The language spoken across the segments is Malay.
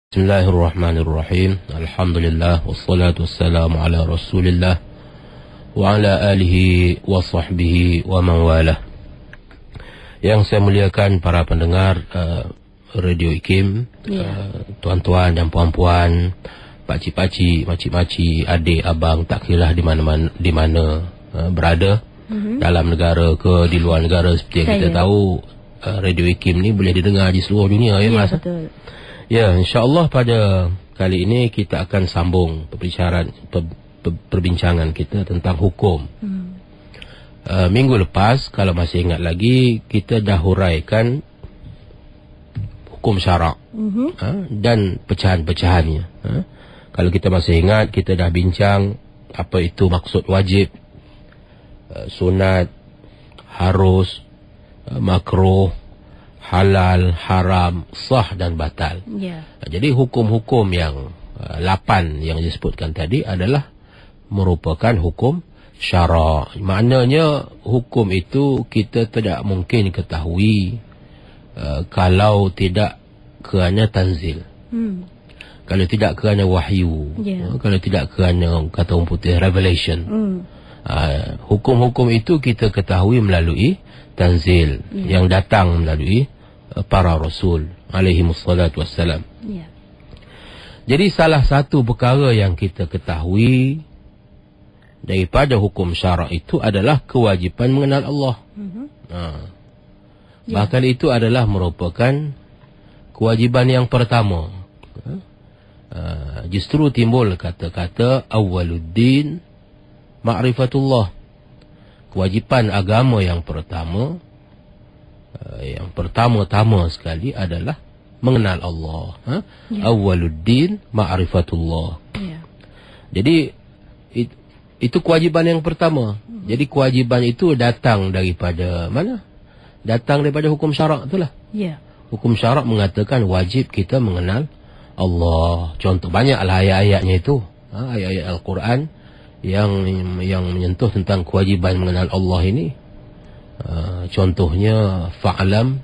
Bismillahirrahmanirrahim. Alhamdulillah wassalatu wassalamu ala Rasulillah wa ala alihi wa sahbihi wa man walah. Yang saya muliakan para pendengar Radio IKIM, tuan-tuan dan puan-puan, pakcik-pakcik, makcik-makcik, adik, abang, tak kira di mana berada, dalam negara ke di luar negara. Seperti yang kita tahu, Radio IKIM ni boleh didengar di seluruh dunia, ya Mas? Betul. Ya, insya-Allah pada kali ini kita akan sambung perbincangan kita tentang hukum. Minggu lepas, kalau masih ingat lagi, kita dah huraikan hukum syarak dan pecahan-pecahannya. Kalau kita masih ingat, kita dah bincang apa itu maksud wajib, sunat, harus, makruh, halal, haram, sah dan batal. Jadi hukum-hukum yang 8 yang disebutkan tadi adalah merupakan hukum syarak. Maknanya hukum itu kita tidak mungkin ketahui kalau tidak kerana tanzil. Kalau tidak kerana wahyu. Kalau tidak kerana kata orang putih revelation. Hukum-hukum itu kita ketahui melalui tanzil yang datang melalui para rasul alaihimussalatu wassalam. Jadi salah satu perkara yang kita ketahui daripada hukum syarak itu adalah kewajipan mengenal Allah. Bahkan itu adalah merupakan kewajiban yang pertama. Justru timbul kata-kata awwaluddin ma'rifatullah. Kewajipan agama yang pertama sekali adalah mengenal Allah. Awwaluddin ma'rifatullah. Jadi itu kewajiban yang pertama. Jadi kewajiban itu datang daripada mana? Datang daripada hukum syarak itulah. Hukum syarak mengatakan wajib kita mengenal Allah. Contoh banyaklah ayat-ayatnya itu. Ayat-ayat Al-Quran yang menyentuh tentang kewajiban mengenal Allah ini. Contohnya fa'lam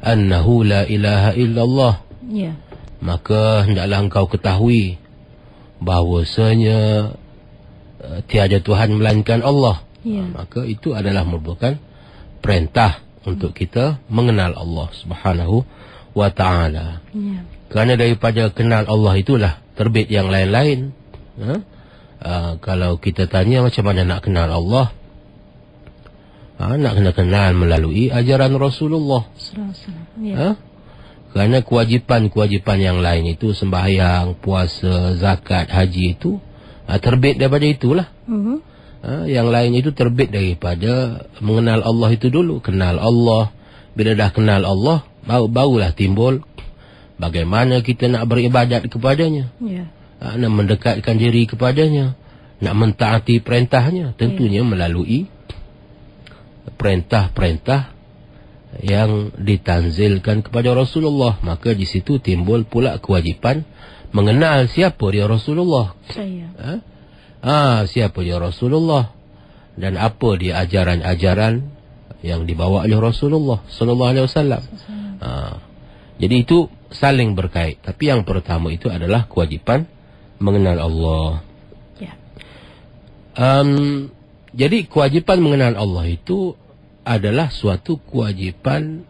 annahu la ilaha illallah. Maka hendaklah engkau ketahui bahawasanya tiada Tuhan melainkan Allah. Maka itu adalah merupakan perintah untuk kita mengenal Allah Subhanahu wa ta'ala. Kerana daripada kenal Allah itulah terbit yang lain-lain. Kalau kita tanya macam mana nak kenal Allah, nak kena kenal melalui ajaran Rasulullah. Kerana kewajipan-kewajipan yang lain itu, sembahyang, puasa, zakat, haji itu terbit daripada itulah. Yang lain itu terbit daripada mengenal Allah itu dulu. Kenal Allah. Bila dah kenal Allah, barulah timbul bagaimana kita nak beribadat kepadanya. Nak mendekatkan diri kepadanya, nak mentaati perintahnya. Tentunya melalui perintah-perintah yang ditanzilkan kepada Rasulullah. Maka di situ timbul pula kewajipan mengenal siapa dia Rasulullah. Siapa dia Rasulullah dan apa dia ajaran-ajaran yang dibawa oleh Rasulullah sallallahu alaihi wasallam. Jadi itu saling berkait. Tapi yang pertama itu adalah kewajipan mengenal Allah. Jadi kewajipan mengenal Allah itu adalah suatu kewajipan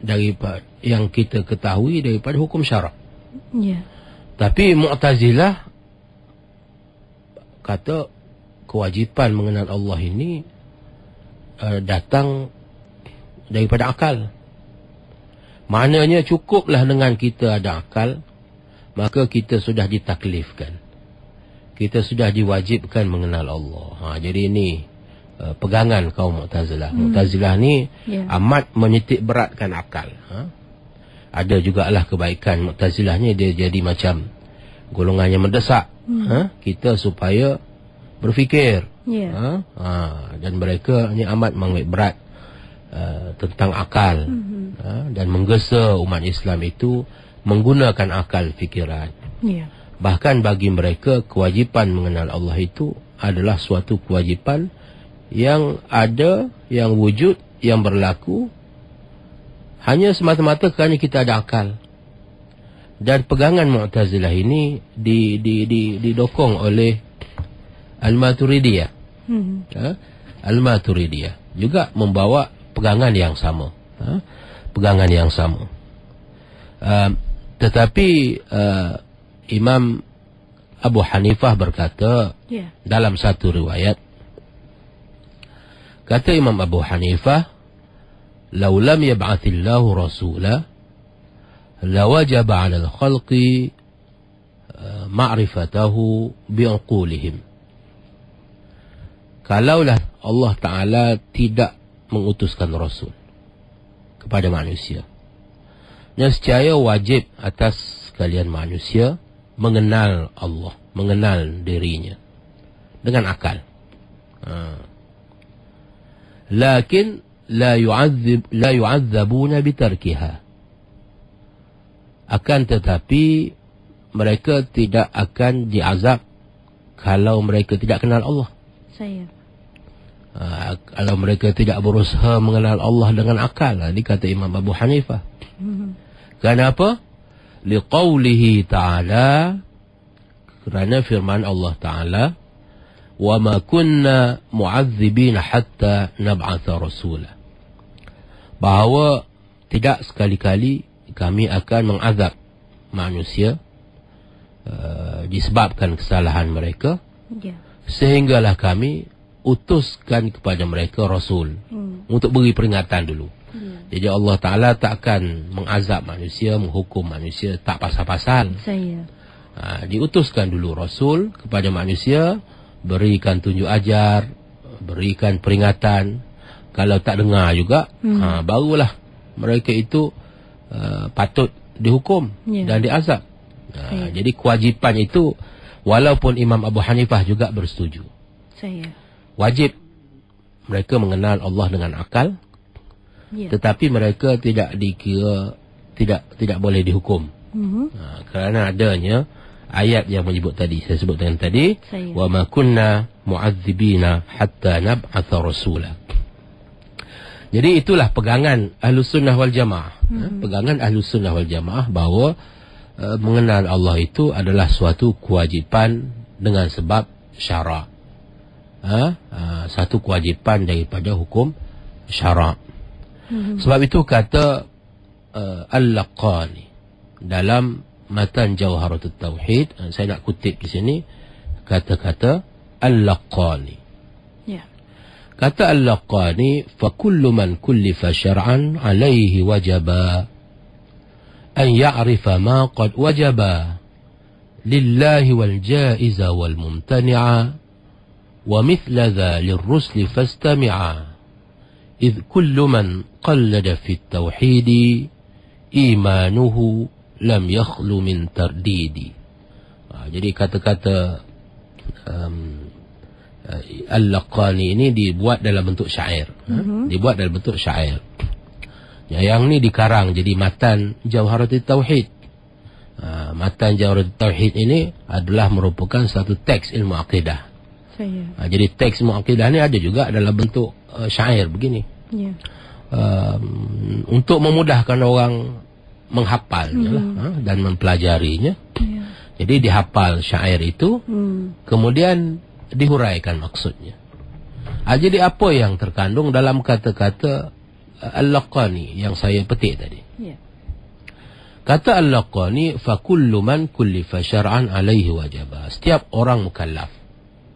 daripada yang kita ketahui daripada hukum syarak. Tapi Mu'tazilah kata kewajipan mengenal Allah ini datang daripada akal. Maknanya cukuplah dengan kita ada akal, maka kita sudah ditaklifkan. Kita sudah diwajibkan mengenal Allah. Jadi ini pegangan kaum Mu'tazilah. Mu'tazilah ni amat menitik beratkan akal. Ada jugalah kebaikan Mu'tazilah ni, dia jadi macam golongan yang mendesak kita supaya berfikir. Dan mereka ni amat mengambil berat tentang akal. Dan menggesa umat Islam itu menggunakan akal fikiran. Bahkan bagi mereka kewajipan mengenal Allah itu adalah suatu kewajipan yang ada, yang wujud, yang berlaku hanya semata-mata kerana kita ada akal. Dan pegangan Mu'tazilah ini didokong oleh Al-Maturidiyah. Al-Maturidiyah juga membawa pegangan yang sama. Pegangan yang sama. Tetapi Imam Abu Hanifah berkata dalam satu riwayat, kata Imam Abu Hanifah, "Law lam yab'athillahu rasula lawajaba 'alal khalqi ma'rifatahu bi'uqulihim." Kalaulah Allah Ta'ala tidak mengutuskan Rasul kepada manusia, nescaya wajib atas kalian manusia mengenal Allah, mengenal dirinya dengan akal. Lakin la yu'adzabuna bitarkiha. Akan tetapi mereka tidak akan diazab kalau mereka tidak kenal Allah. Kalau mereka tidak berusaha mengenal Allah dengan akal. Ini kata Imam Abu Hanifah. Kenapa? Liqaulihi ta'ala, kerana firman Allah Ta'ala, wa ma kunna mu'adzibina hatta nab'atha rasula. Bahawa tidak sekali-kali kami akan mengazab manusia disebabkan kesalahan mereka, sehinggalah kami utuskan kepada mereka Rasul untuk beri peringatan dulu. Jadi Allah Ta'ala takkan mengazab manusia, menghukum manusia tak pasal-pasal. Diutuskan dulu Rasul kepada manusia, berikan tunjuk ajar, berikan peringatan. Kalau tak dengar juga, barulah mereka itu patut dihukum dan diazab. Jadi kewajipan itu, walaupun Imam Abu Hanifah juga bersetuju, wajib mereka mengenal Allah dengan akal, tetapi mereka tidak dikira tidak boleh dihukum. Kerana adanya ayat yang menyebut tadi, saya sebutkan tadi, wa ma kunna mu'adzibina hatta nab'atha rasula. Jadi itulah pegangan Ahlus Sunnah wal Jamaah. Pegangan Ahlus Sunnah wal Jamaah bahawa mengenal Allah itu adalah suatu kewajipan dengan sebab syara'. Satu kewajipan daripada hukum syara'. Sebab itu kata Al-Laqani dalam Matan Jawharatul Tauhid, saya nak kutip di sini kata-kata Al-Laqani. Kata Al-Laqani, فَكُلُّ مَنْ كُلِّفَ شَرْعًا عَلَيْهِ وَجَبًا أَنْ يَعْرِفَ مَا قَدْ وَجَبًا لِلَّهِ وَالْجَائِزَ وَالْمُمْتَنِعَ وَمِثْلَ ذَا لِلرُّسْلِ فَاسْتَمِعًا إِذْ كُلُّ مَنْ قَلَّدَ فِي التَّوْحِيدِ إِيمَانُهُ لَمْ يَخْلُ مِنْ تَرْدِيدِ. Jadi kata-kata Al-Laqani ini dibuat dalam bentuk syair. Dibuat dalam bentuk syair. Yang ni dikarang jadi Matan Jawharatul Tauhid. Matan Jawharatul Tauhid ini adalah merupakan satu teks ilmu akidah. Jadi teks ilmu akidah ni ada juga dalam bentuk syair begini. Untuk memudahkan orang menghafalnya dan mempelajarinya. Jadi dihafal syair itu, kemudian dihuraikan maksudnya. Jadi apa yang terkandung dalam kata-kata Al-Laqani yang saya petik tadi? Kata Al-Laqani, فَكُلُّ مَنْ كُلِّفَ شَرْعًا عَلَيْهِ وَجَبًا. Setiap orang mukallaf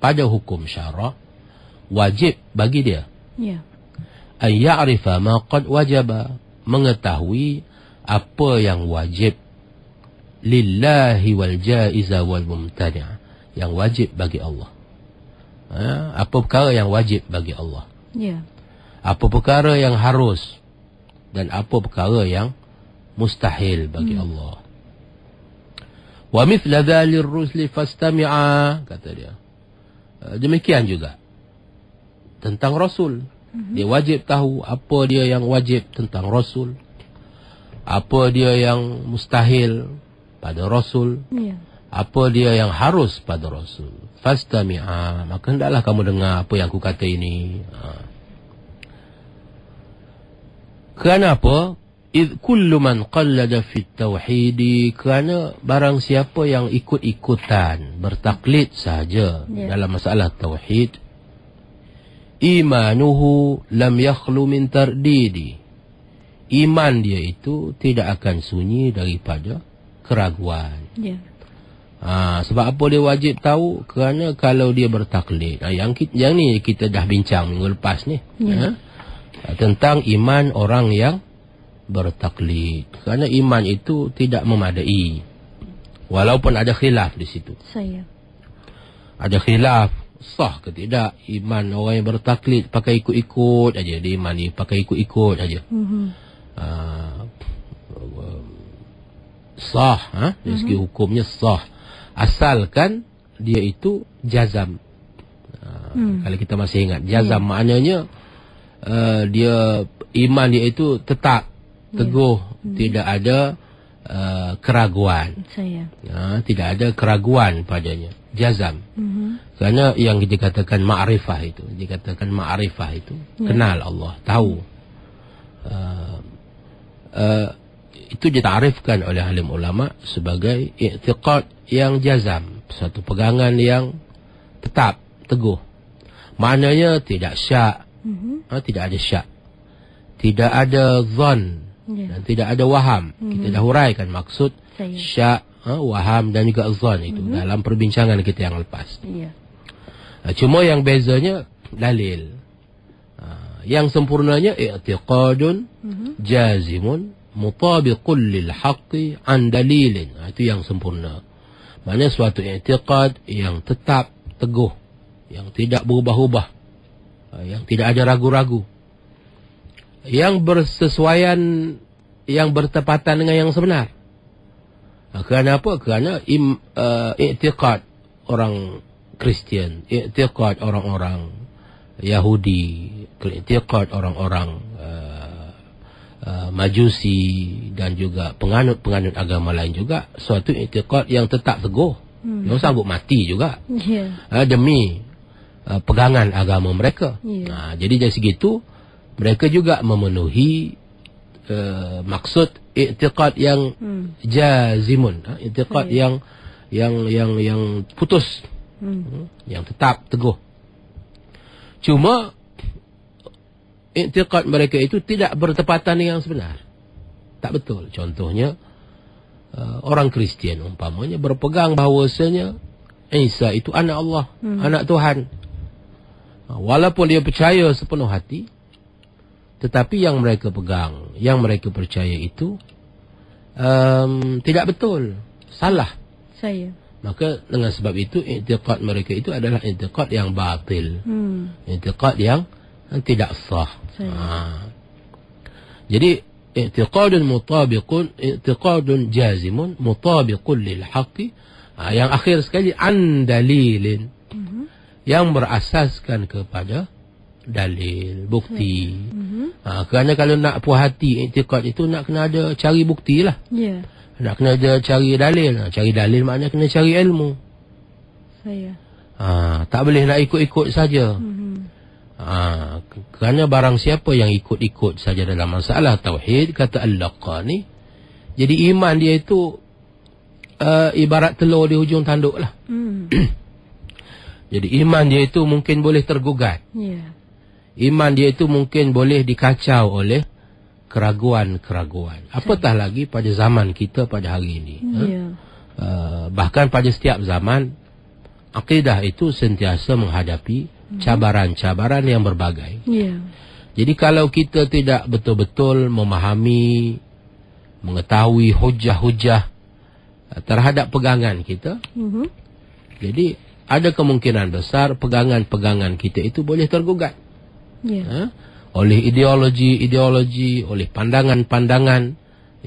pada hukum syara' wajib bagi dia أَنْ يَعْرِفَ مَا قَدْ وَجَبًا, mengetahui apa yang wajib, lillahi wal jaiza wal mumtani', yang wajib bagi Allah. Apa perkara yang wajib bagi Allah, apa perkara yang harus, dan apa perkara yang mustahil bagi Allah. Wa mithla dhalir rusli fastami'a, kata dia. Demikian juga tentang Rasul. Dia wajib tahu apa dia yang wajib tentang Rasul, apa dia yang mustahil pada Rasul, apa dia yang harus pada Rasul. Fastami'a, maka hendaklah kamu dengar apa yang aku kata ini. Kenapa? Idh kullu man qallada fit tauhid, kerana barang siapa yang ikut-ikutan, bertaklid saja dalam masalah tauhid, imanuhu lam yakhlu min tardidi, iman dia itu tidak akan sunyi daripada keraguan. Sebab apa dia wajib tahu? Kerana kalau dia bertaklid, yang ni kita dah bincang minggu lepas ni, tentang iman orang yang bertaklid. Kerana iman itu tidak memadai, walaupun ada khilaf di situ. Ada khilaf, sah ke tidak iman orang yang bertaklid, pakai ikut-ikut aja dia iman ni, pakai ikut-ikut aja. Sah, dari segi hukumnya sah, asalkan dia itu jazam. Kalau kita masih ingat, jazam maknanya dia iman dia itu tetap teguh, tidak ada keraguan. Tidak ada keraguan padanya, jazam. Kerana yang dikatakan ma'rifah itu, kenal Allah, tahu. Itu ditarifkan oleh alim ulama sebagai i'tiqad yang jazam, satu pegangan yang tetap, teguh. Maknanya tidak syak, tidak ada syak, tidak ada zon, dan tidak ada waham. Kita dah huraikan maksud syak, waham dan juga zon itu dalam perbincangan kita yang lepas. Cuma yang bezanya dalil. Yang sempurnanya i'tiqadun jazimun mutabiqun lil haqqi an dalilin. Itu yang sempurna. Maknanya suatu i'tiqad yang tetap, teguh, yang tidak berubah-ubah, yang tidak ada ragu-ragu, yang bersesuaian, yang bertepatan dengan yang sebenar. Kerana apa? Kerana i'tiqad orang Kristian, i'tiqad orang-orang Yahudi, i'tiqad orang-orang Majusi dan juga penganut-penganut agama lain juga, suatu i'tiqad yang tetap teguh. Dia sanggup mati juga demi pegangan agama mereka. Jadi dari segitu mereka juga memenuhi maksud i'tiqad yang jazimun, i'tiqad yang putus, yang tetap teguh. Cuma i'tiqad mereka itu tidak bertepatan dengan yang sebenar, tak betul. Contohnya orang Kristian umpamanya berpegang bahawasanya Isa itu anak Allah, anak Tuhan. Walaupun dia percaya sepenuh hati, tetapi yang mereka pegang, yang mereka percaya itu tidak betul, salah. Maka dengan sebab itu i'tiqad mereka itu adalah i'tiqad yang batil, i'tiqad yang tidak sah. Jadi i'tiqadun mutabiqun, i'tiqadun jazimun mutabiqun lil haqqi, yang akhir sekali an dalilin, yang berasaskan kepada dalil, bukti. Kerana kalau nak puas hati i'tiqad itu nak kena ada cari bukti lah. Nak kena ada cari dalil. Cari dalil maknanya kena cari ilmu. Tak boleh nak ikut-ikut saja. Kerana barang siapa yang ikut-ikut saja dalam masalah tauhid, kata Al-Laqani, jadi iman dia itu ibarat telur di hujung tanduk lah. Jadi iman dia itu mungkin boleh tergugat. Iman dia itu mungkin boleh dikacau oleh keraguan-keraguan. Apatah lagi pada zaman kita pada hari ini. Bahkan pada setiap zaman, akidah itu sentiasa menghadapi cabaran-cabaran yang berbagai. Jadi kalau kita tidak betul-betul memahami, mengetahui hujah-hujah terhadap pegangan kita, jadi ada kemungkinan besar pegangan-pegangan kita itu boleh tergugat. Oleh ideologi-ideologi, oleh pandangan-pandangan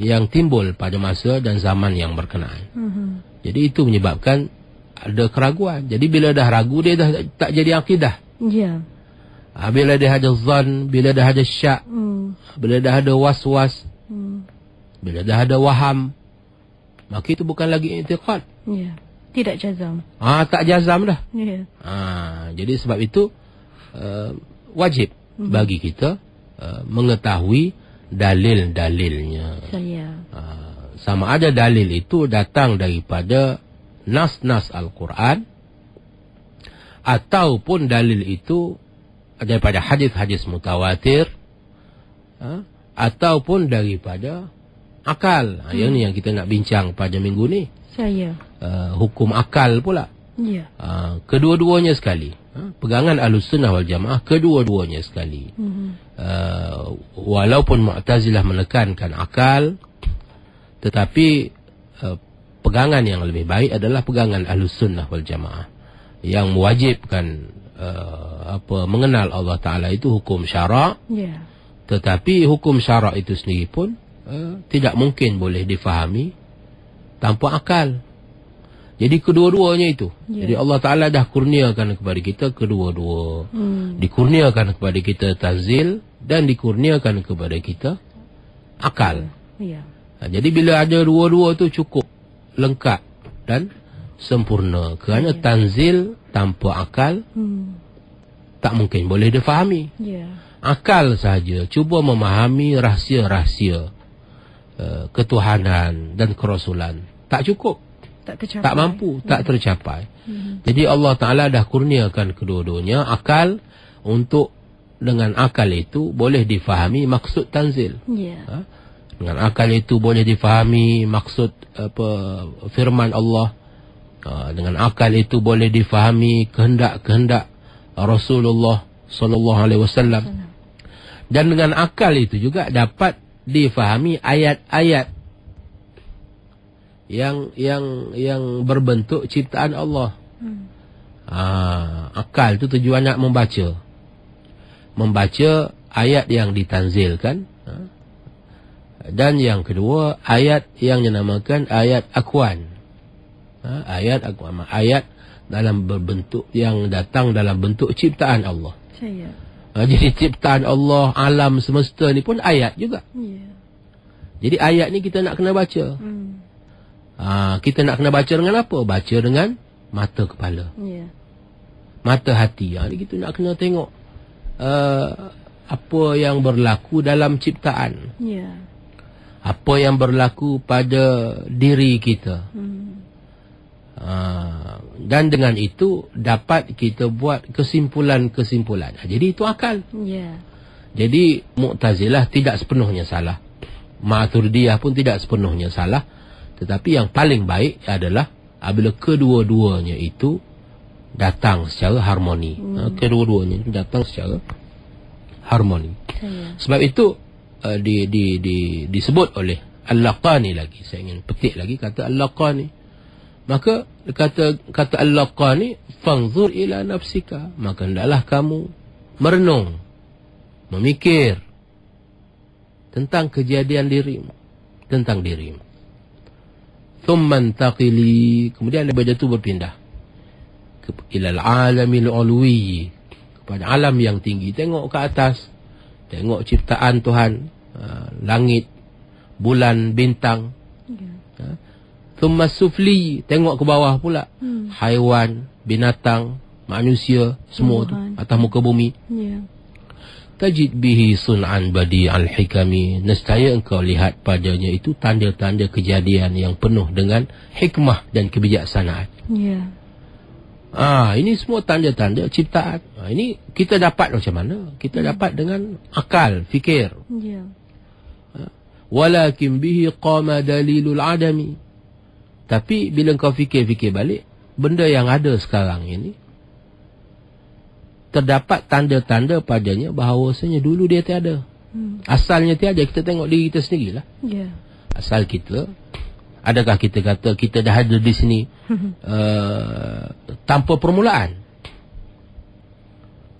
yang timbul pada masa dan zaman yang berkenaan. Jadi itu menyebabkan ada keraguan. Jadi bila dah ragu, dia dah tak jadi akidah. Bila dah ada zan, bila dah ada syak, bila dah ada was-was, bila dah ada waham, maka itu bukan lagi i'tiqad. Tidak jazam. Tak jazam dah. Jadi sebab itu wajib bagi kita mengetahui dalil-dalilnya. Sama ada dalil itu datang daripada nas-nas Al-Quran ataupun dalil itu daripada hadis-hadis mutawatir, ataupun daripada akal. Yang ni yang kita nak bincang pada minggu ni. Hukum akal pula. Kedua-duanya sekali. Pegangan Ahlussunnah wal Jamaah kedua-duanya sekali. Walaupun Mu'tazilah menekankan akal, tetapi pegangan yang lebih baik adalah pegangan Ahlussunnah wal Jamaah yang mewajibkan mengenal Allah Ta'ala itu hukum syarak. Tetapi hukum syarak itu sendiri pun tidak mungkin boleh difahami tanpa akal. Jadi kedua-duanya itu. Jadi Allah Ta'ala dah kurniakan kepada kita kedua-dua. Dikurniakan kepada kita tanzil dan dikurniakan kepada kita akal. Jadi bila ada dua-dua tu cukup lengkap dan sempurna. Kerana tanzil tanpa akal tak mungkin boleh difahami. Akal sahaja cuba memahami rahsia-rahsia ketuhanan dan kerasulan, tak cukup, tak mampu, tak tercapai. Jadi Allah Ta'ala dah kurniakan kedua-duanya akal, untuk dengan akal itu boleh difahami maksud tanzil. Dengan akal itu boleh difahami maksud firman Allah. Dengan akal itu boleh difahami kehendak-kehendak Rasulullah sallallahu alaihi wasallam. Dan dengan akal itu juga dapat difahami ayat-ayat yang berbentuk ciptaan Allah. Akal itu tujuan nak membaca ayat yang ditanzilkan. Dan yang kedua, ayat yang dinamakan ayat akwan. Ayat akwan, ayat dalam berbentuk yang datang dalam bentuk ciptaan Allah. Jadi ciptaan Allah, alam semesta ni pun ayat juga. Jadi ayat ni kita nak kena baca. Kita nak kena baca dengan apa? Baca dengan mata kepala, mata hati. Kita nak kena tengok apa yang berlaku dalam ciptaan, apa yang berlaku pada diri kita. Dan dengan itu dapat kita buat kesimpulan-kesimpulan. Jadi itu akal. Jadi Mu'tazilah tidak sepenuhnya salah, Maturidiyah pun tidak sepenuhnya salah. Tetapi yang paling baik adalah apabila kedua-duanya itu datang secara harmoni. Kedua-duanya itu datang secara harmoni. Sebab itu disebut oleh Al-Laqani lagi. Saya ingin petik lagi kata Al-Laqani. Maka kata Al-Laqani, fanzur ila nafsika, maka hendaklah kamu merenung, memikir tentang kejadian dirimu, tentang dirimu. Thumma intaqili, kemudian daripada itu berpindah ila al-alamil ulwi, kepada alam yang tinggi. Tengok ke atas, tengok ciptaan Tuhan, langit, bulan, bintang. Thumma sufli, tengok ke bawah pula, haiwan, binatang, manusia, semua tu atas muka bumi. Tajid bihi sun'an badi'al hikami, nescaya engkau lihat padanya itu tanda-tanda kejadian yang penuh dengan hikmah dan kebijaksanaan. Ini semua tanda-tanda ciptaan. Ini kita dapat macam mana? Kita dapat dengan akal, fikir. Walakin bihi qama dalilul adami. Tapi bila engkau fikir-fikir balik, benda yang ada sekarang ini, terdapat tanda-tanda padanya bahawasanya dulu dia tiada. Asalnya tiada. Kita tengok diri kita sendirilah. Asal kita, adakah kita kata kita dah ada di sini tanpa permulaan?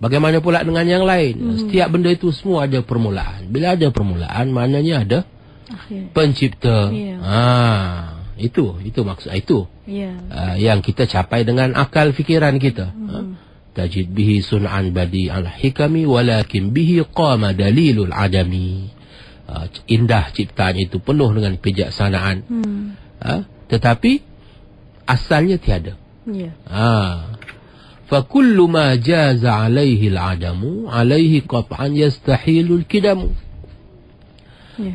Bagaimana pula dengan yang lain? Setiap benda itu semua ada permulaan. Bila ada permulaan, maknanya ada pencipta. Itu maksud itu. Yang kita capai dengan akal fikiran kita. Tajid bihi sun'an badi'al hikami walakin bihi qama dalilul adami. Indah ciptaan itu, penuh dengan kebijaksanaan. Tetapi asalnya tiada. Fa kullu ma jaza alaihi al-adamu alaihi qat'an yastahilul kidamu.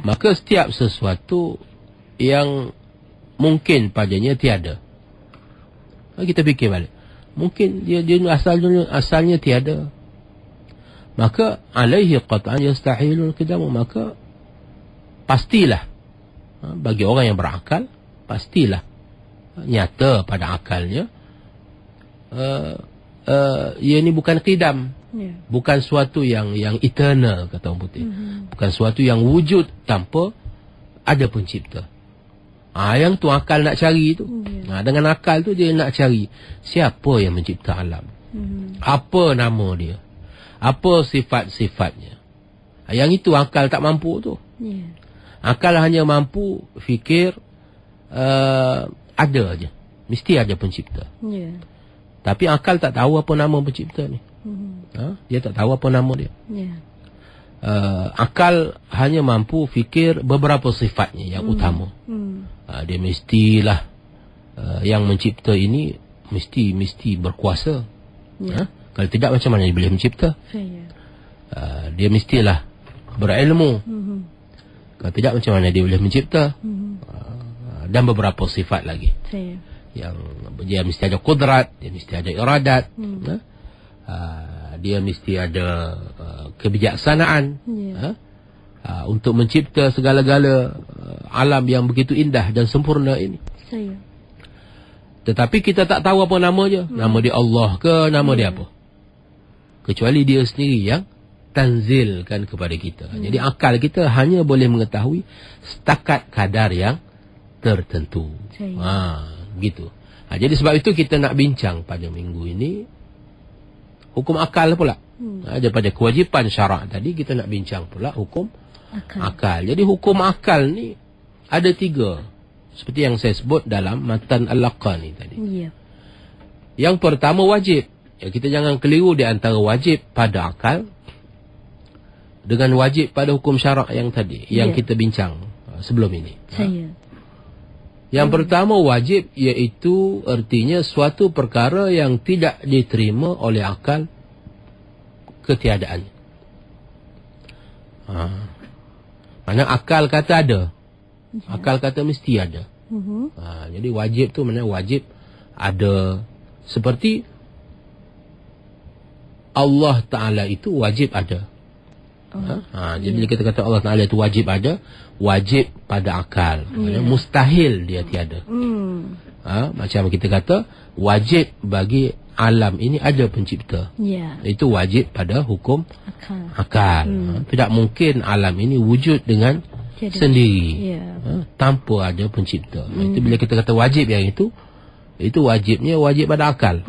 Maka setiap sesuatu yang mungkin padanya tiada. Kita fikir balik. Mungkin dia asalnya tiada. Maka alaihi qat'an yastahilul qidamu, maka pastilah bagi orang yang berakal, pastilah nyata pada akalnya ia ni bukan qidam, bukan suatu yang eternal, kata orang putih. Bukan suatu yang wujud tanpa ada pencipta. Yang tu akal nak cari tu. Dengan akal tu dia nak cari siapa yang mencipta alam. Apa nama dia? Apa sifat-sifatnya? Yang itu akal tak mampu tu. Akal hanya mampu fikir ada aja. Mesti ada pencipta. Tapi akal tak tahu apa nama pencipta ni. Dia tak tahu apa nama dia. Akal hanya mampu fikir beberapa sifatnya yang utama. Dia mestilah yang mencipta ini mesti berkuasa. Kalau tidak, macam mana dia boleh mencipta? Dia mestilah berilmu. Kalau tidak, macam mana dia boleh mencipta? Dan beberapa sifat lagi. Yang dia mesti ada kudrat, dia mesti ada iradat, dia mesti ada kebijaksanaan untuk mencipta segala-gala alam yang begitu indah dan sempurna ini. Tetapi kita tak tahu apa nama dia. Nama dia Allah ke, nama dia apa? Kecuali dia sendiri yang tanzilkan kepada kita. Jadi akal kita hanya boleh mengetahui setakat kadar yang tertentu. Begitu. Jadi sebab itu kita nak bincang pada minggu ini hukum akal pula. Daripada kewajipan syarak tadi, kita nak bincang pula hukum akal. Jadi hukum akal ni ada 3. Seperti yang saya sebut dalam matan al-laqa ni tadi. Yang pertama wajib. Kita jangan keliru di antara wajib pada akal dengan wajib pada hukum syarak yang tadi, yang kita bincang sebelum ini. Yang pertama wajib, iaitu artinya suatu perkara yang tidak diterima oleh akal ketiadaannya. Mana akal kata ada, akal kata mesti ada. Jadi wajib tu mana wajib ada. Seperti Allah Ta'ala itu wajib ada. Jadi bila kita kata Allah Ta'ala itu wajib ada, wajib pada akal. Mustahil dia tiada. Macam kita kata wajib bagi alam ini ada pencipta. Itu wajib pada hukum akal. Tidak mungkin alam ini wujud dengan sendiri tanpa ada pencipta. Itu bila kita kata wajib yang itu wajibnya wajib pada akal.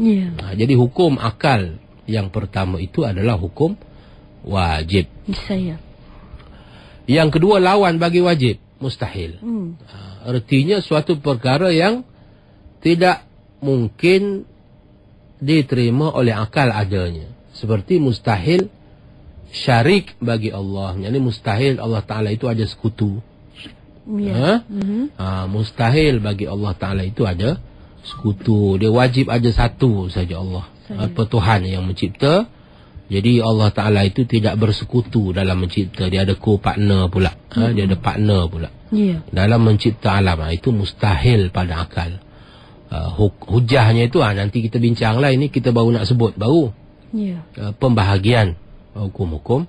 Jadi hukum akal yang pertama itu adalah hukum wajib. Yang kedua lawan bagi wajib, mustahil. Artinya suatu perkara yang tidak mungkin diterima oleh akal adanya. Seperti mustahil syarik bagi Allah. Jadi mustahil Allah Ta'ala itu ada sekutu. Mustahil bagi Allah Ta'ala itu ada sekutu. Dia wajib ada satu saja Allah. Apa Tuhan yang mencipta. Jadi Allah Ta'ala itu tidak bersekutu dalam mencipta. Dia ada co-partner pula. Dia ada partner pula. Dalam mencipta alam. Itu mustahil pada akal. Hujahnya itu nanti kita bincang lah. Ini kita baru nak sebut baru. Pembahagian hukum-hukum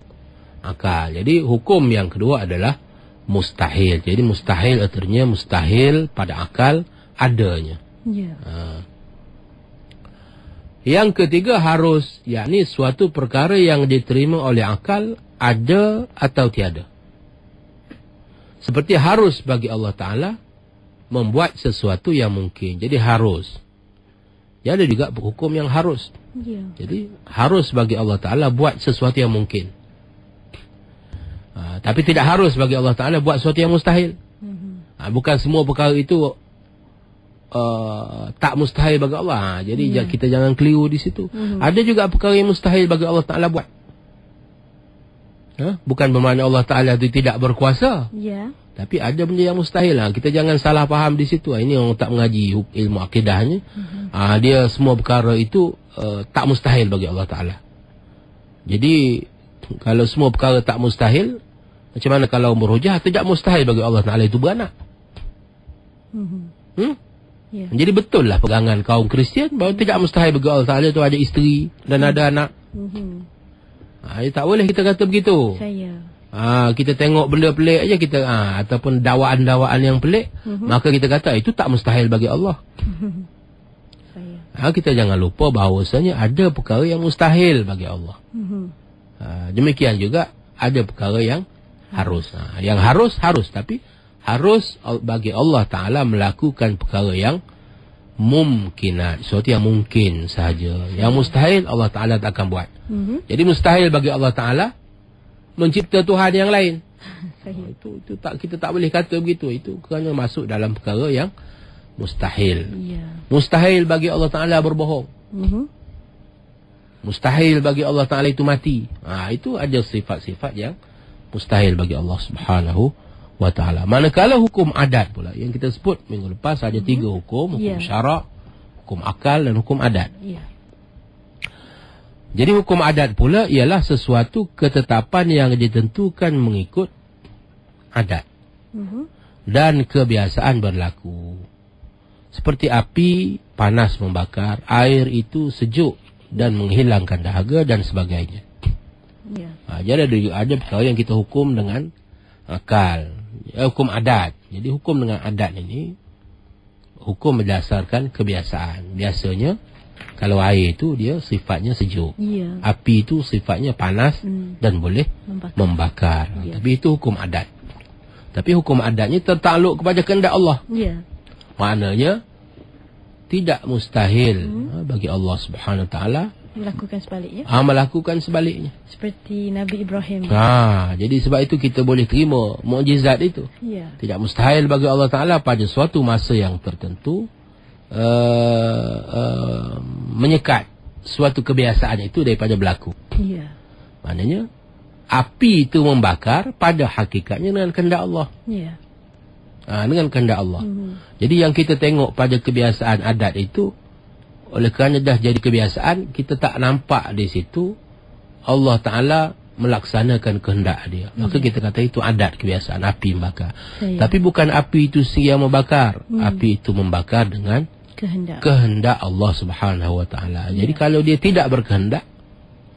akal. Jadi hukum yang kedua adalah mustahil. Jadi mustahil artinya mustahil pada akal adanya. Yang ketiga harus, yakni suatu perkara yang diterima oleh akal ada atau tiada. Seperti harus bagi Allah Ta'ala membuat sesuatu yang mungkin. Jadi harus. Ya, ada juga hukum yang harus. Jadi harus bagi Allah Ta'ala buat sesuatu yang mungkin. Tapi tidak harus bagi Allah Ta'ala buat sesuatu yang mustahil. Bukan semua perkara itu tak mustahil bagi Allah. Jadi kita jangan keliru di situ. Ada juga perkara yang mustahil bagi Allah Ta'ala buat. Bukan bermakna Allah Ta'ala itu tidak berkuasa. Tapi ada benda yang mustahil. Kita jangan salah faham di situ. Ini orang tak mengaji ilmu akidahnya. Dia semua perkara itu tak mustahil bagi Allah Ta'ala. Jadi kalau semua perkara tak mustahil, Macam mana kalau merujah? Tidak mustahil bagi Allah Ta'ala itu beranak. Ya. Jadi betul lah pegangan kaum Kristian bahawa tidak mustahil bagi Allah Ta'ala itu ada isteri dan ada anak. Tak boleh kita kata begitu. Kita tengok benda pelik aja kita ataupun dakwaan-dakwaan yang pelik, maka kita kata itu tak mustahil bagi Allah. Kita jangan lupa bahawasanya ada perkara yang mustahil bagi Allah. Demikian juga ada perkara yang harus. Yang harus, tapi harus bagi Allah Ta'ala melakukan perkara yang mungkinat, sesuatu yang mungkin sahaja. Yang mustahil Allah Ta'ala tak akan buat. Jadi mustahil bagi Allah Ta'ala mencipta Tuhan yang lain. Itu tak, kita tak boleh kata begitu. Itu kerana masuk dalam perkara yang mustahil. Mustahil bagi Allah Ta'ala berbohong. Mustahil bagi Allah Ta'ala itu mati. Itu ada sifat-sifat yang mustahil bagi Allah Subhanahu wa Ta'ala. Manakala hukum adat pula, yang kita sebut minggu lepas ada 3 hukum. Hukum syarak, hukum akal dan hukum adat. Jadi hukum adat pula ialah sesuatu ketetapan yang ditentukan mengikut adat dan kebiasaan berlaku. Seperti api panas membakar, air itu sejuk dan menghilangkan dahaga dan sebagainya. Jadi ada perkara yang kita hukum dengan akal, hukum adat. Jadi hukum dengan adat ini hukum berdasarkan kebiasaan. Biasanya kalau air itu dia sifatnya sejuk, api itu sifatnya panas dan boleh membakar. Tapi itu hukum adat. Tapi hukum adatnya tertakluk kepada kehendak Allah. Maknanya tidak mustahil bagi Allah Subhanahu Wa Taala melakukan sebaliknya. Melakukan sebaliknya. Seperti Nabi Ibrahim. Jadi sebab itu kita boleh terima mukjizat itu. Tidak mustahil bagi Allah Ta'ala pada suatu masa yang tertentu menyekat suatu kebiasaan itu daripada berlaku. Maknanya api itu membakar pada hakikatnya dengan kehendak Allah. Dengan kehendak Allah. Jadi yang kita tengok pada kebiasaan adat itu, oleh kerana dah jadi kebiasaan, kita tak nampak di situ Allah Ta'ala melaksanakan kehendak dia. Maka kita kata itu adat, kebiasaan, api membakar. Tapi bukan api itu sendiri yang membakar. Api itu membakar dengan kehendak Allah Subhanahu Wa Ta'ala. Jadi kalau dia tidak berkehendak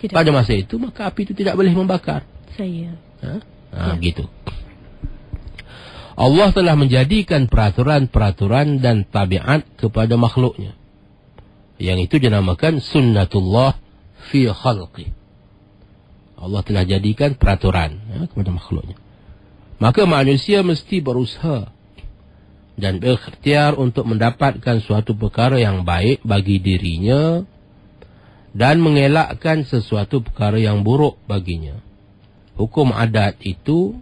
pada masa itu, maka api itu tidak boleh membakar. Gitu. Allah telah menjadikan peraturan-peraturan dan tabiat kepada makhluknya. Yang itu dinamakan sunnatullah fi khalqi. Allah telah jadikan peraturan kepada makhluknya. Maka manusia mesti berusaha dan berikhtiar untuk mendapatkan suatu perkara yang baik bagi dirinya dan mengelakkan sesuatu perkara yang buruk baginya. Hukum adat itu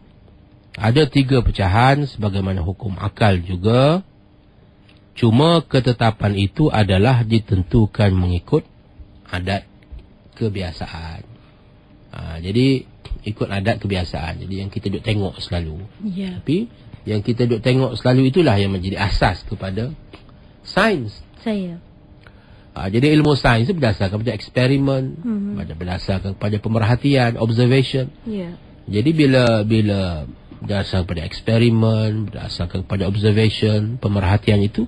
ada 3 pecahan sebagaimana hukum akal juga. Cuma ketetapan itu adalah ditentukan mengikut adat kebiasaan. Jadi ikut adat kebiasaan. Jadi yang kita duk tengok selalu. Tapi yang kita duk tengok selalu itulah yang menjadi asas kepada sains. Jadi ilmu sains itu berdasarkan pada eksperimen, berdasarkan pada pemerhatian, observation. Jadi bila berdasarkan pada eksperimen, berdasarkan pada observation, pemerhatian itu,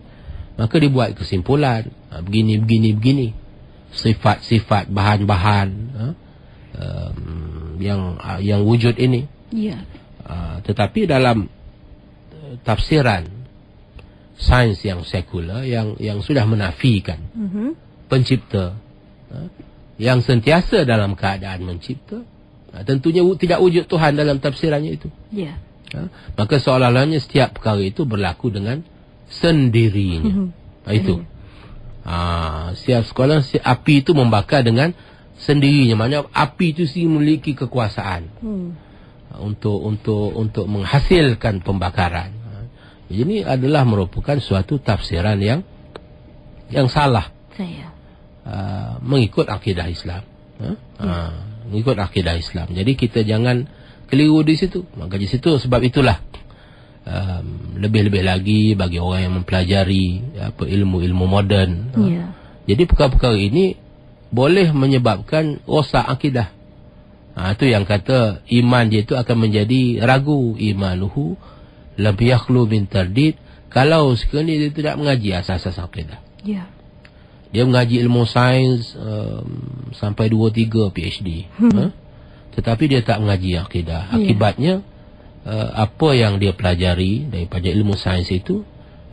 maka dibuat kesimpulan begini. Sifat-sifat, bahan-bahan yang wujud ini. Tetapi dalam tafsiran sains yang sekular yang sudah menafikan pencipta, yang sentiasa dalam keadaan mencipta, tentunya tidak wujud Tuhan dalam tafsirannya itu. Maka seolah-olahnya setiap perkara itu berlaku dengan sendirinya. Itu. Setiap sekolah api itu membakar dengan sendirinya. Maknanya api itu sendiri memiliki kekuasaan untuk menghasilkan pembakaran. Jadi ini adalah merupakan suatu tafsiran yang salah. Mengikut akidah Islam. Mengikut akidah Islam. Jadi kita jangan keliru di situ. Maka di situ sebab itulah lebih-lebih lagi bagi orang yang mempelajari ilmu-ilmu moden. Jadi perkara-perkara ini boleh menyebabkan rosak akidah. Itu yang kata iman dia itu akan menjadi ragu. Imanuhu lam yakhlu min tardid. Kalau sekali dia tidak mengaji asas-asas akidah. Ya. Dia mengaji ilmu sains sampai 2-3 PhD. Tetapi dia tak mengaji akidah. Akibatnya apa yang dia pelajari daripada ilmu sains itu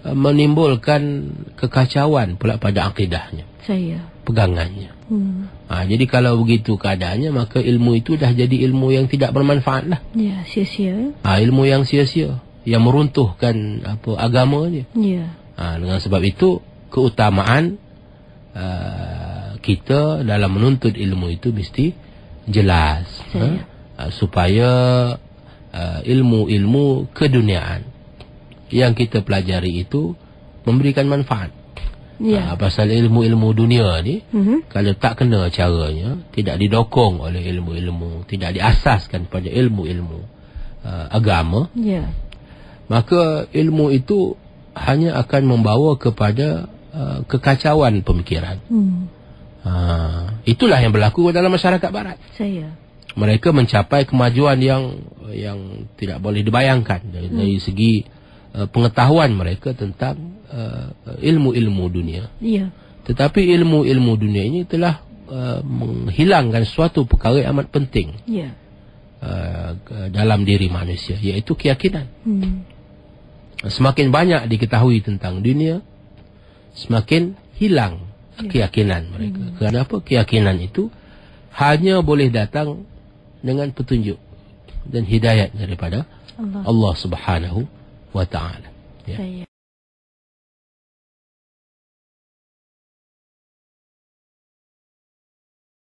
menimbulkan kekacauan pula pada akidahnya. Pegangannya. Jadi kalau begitu keadaannya, maka ilmu itu dah jadi ilmu yang tidak bermanfaat lah. Ya, sia-sia. Ilmu yang sia-sia, yang meruntuhkan agama dia. Ya. Dengan sebab itu keutamaan kita dalam menuntut ilmu itu mesti jelas. Supaya ilmu-ilmu keduniaan yang kita pelajari itu memberikan manfaat. Pasal ilmu-ilmu dunia ni, kalau tak kena caranya, tidak didokong oleh ilmu-ilmu, tidak diasaskan pada ilmu-ilmu agama, maka ilmu itu hanya akan membawa kepada kekacauan pemikiran. Itulah yang berlaku dalam masyarakat barat. Mereka mencapai kemajuan yang tidak boleh dibayangkan dari segi pengetahuan mereka tentang ilmu-ilmu dunia. Tetapi ilmu-ilmu dunia ini telah menghilangkan suatu perkara yang amat penting dalam diri manusia, iaitu keyakinan. Semakin banyak diketahui tentang dunia, semakin hilang keyakinan mereka. Kenapa? Keyakinan itu hanya boleh datang dengan petunjuk dan hidayat daripada Allah Subhanahu wa ta'ala.